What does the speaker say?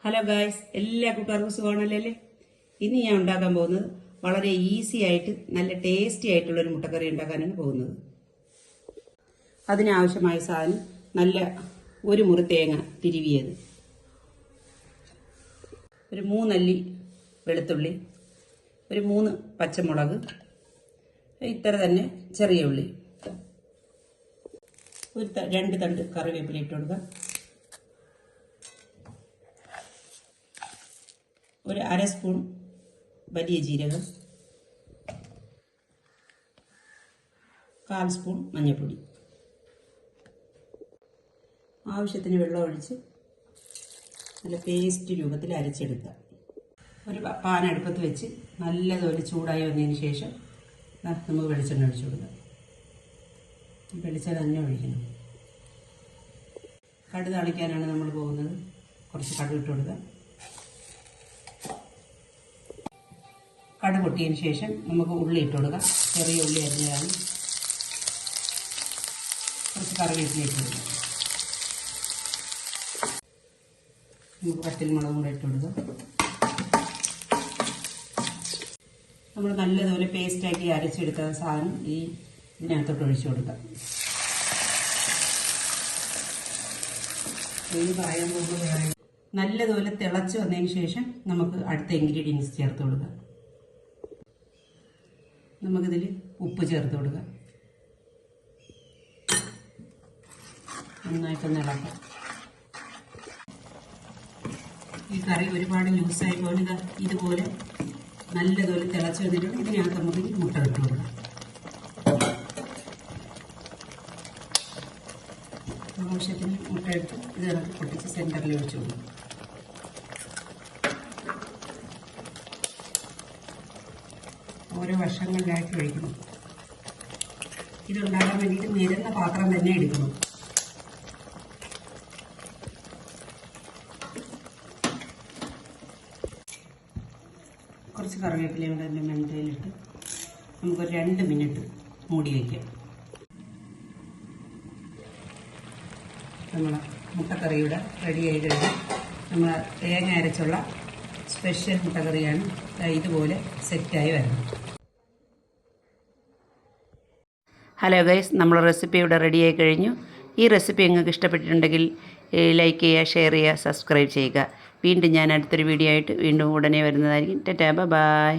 Hello guys, എല്ലാ കൂട്ടുകാർക്കും സുഖമാണല്ലേ? ഇന്ന് ഞാൻ ഉണ്ടാക്കാൻ പോകുന്നത് വളരെ ഈസി ആയിട്ട് നല്ല ടേസ്റ്റി ആയിട്ടുള്ളൊരു മുട്ടക്കറി ഉണ്ടാക്കാനാണ് പോകുന്നത്. അതിനാവശ്യമായ സാധനം നല്ല ഒരു മുറി തേങ്ങ തിരുവിയത്, ഒരു 3 അല്ലി വെളുത്തുള്ളി, ഒരു 3 പച്ചമുളക്, ഇത്ര തന്നെ ചെറിയ ഉള്ളി, ഒരു 2 തണ്ട് കറിവേപ്പില ഇട്ട് കൊടുക്കുക, ഒരു 1/2 സ്പൂൺ വലിയ ജീരകം, 1/4 സ്പൂൺ മഞ്ഞൾപ്പൊടി. ആവശ്യത്തിന് വെള്ളം ഒഴിച്ച് നല്ല പേസ്റ്റ് രൂപത്തിൽ അരച്ചെടുക്കുക. ഒരു പാൻ അടുപ്പത്ത് വെച്ച് നല്ലതുപോലെ ചൂടായി വന്നതിന് ശേഷം നമുക്ക് വെളിച്ചെണ്ണ ഒഴിച്ചു കൊടുക്കുക. വെളിച്ചെണ്ണ തന്നെ ഒഴിക്കണം. കടുക് താളിക്കാനാണ് നമ്മൾ പോകുന്നത്. കുറച്ച് കടുക് ഇട്ട് കൊടുക്കുക. കടുക് പൊട്ടിയതിന് ശേഷം നമുക്ക് ഉള്ളി ഇട്ട് കൊടുക്കാം. ചെറിയ ഉള്ളി അരിഞ്ഞതാണ്. കുറച്ച് കറിവേപ്പില ഇട്ട് കൊടുക്കാം. നമുക്ക് വറ്റൽമുളകും കൂടെ ഇട്ട് കൊടുക്കാം. നമ്മൾ നല്ലതുപോലെ പേസ്റ്റാക്കി അരച്ചെടുത്ത സാധനം ഇതിനകത്തോട്ട് ഒഴിച്ചു കൊടുക്കാം. നല്ലതുപോലെ തിളച്ച് വന്നതിന് ശേഷം നമുക്ക് അടുത്ത ഇൻഗ്രീഡിയൻസ് ചേർത്ത് കൊടുക്കാം. നമുക്കിതിൽ ഉപ്പ് ചേർത്ത് കൊടുക്കാം. നന്നായിട്ടൊന്ന് ഇളക്കാം. ഈ കറി ഒരുപാട് ലൂസായി പോലെ ഇതുപോലെ നല്ലതുപോലെ തിളച്ച് വന്നിട്ട് ഇതിനകത്ത് നമുക്ക് മുട്ട ഇട്ട് കൊടുക്കാം. ആവശ്യത്തിന് മുട്ട എടുത്ത് ഇതിനകത്ത് പൊട്ടിച്ച് സെൻറ്ററിൽ ഒഴിച്ചു കൊടുക്കും. ഓരോ വശങ്ങളിലായിട്ട് ഒഴിക്കണം. ഇതുണ്ടാകാൻ വേണ്ടിയിട്ട് നിരന്ന പാത്രം തന്നെ എടുക്കണം. കുറച്ച് കറിവേപ്പിലയും കൂടെ തന്നെ വെണ്ണയിലിട്ട് നമുക്കൊരു 2 മിനിറ്റ് മൂടി വയ്ക്കാം. നമ്മളെ മുട്ടക്കറിയുടെ റെഡിയായി കഴിഞ്ഞ് നമ്മൾ തേങ്ങ അരച്ചുള്ള സ്പെഷ്യൽ മുട്ടക്കറിയാണ് ഇതുപോലെ സെറ്റായി വരുന്നത്. ഹലോ ഗൈസ്, നമ്മൾ റെസിപ്പി ഇവിടെ റെഡിയായി കഴിഞ്ഞു. ഈ റെസിപ്പി നിങ്ങൾക്ക് ഇഷ്ടപ്പെട്ടിട്ടുണ്ടെങ്കിൽ ലൈക്ക് ചെയ്യുക, ഷെയർ ചെയ്യുക, സബ്സ്ക്രൈബ് ചെയ്യുക. വീണ്ടും ഞാൻ അടുത്തൊരു വീഡിയോ ആയിട്ട് വീണ്ടും ഉടനെ വരുന്നതായിരിക്കും. ടാറ്റാ, ബൈ.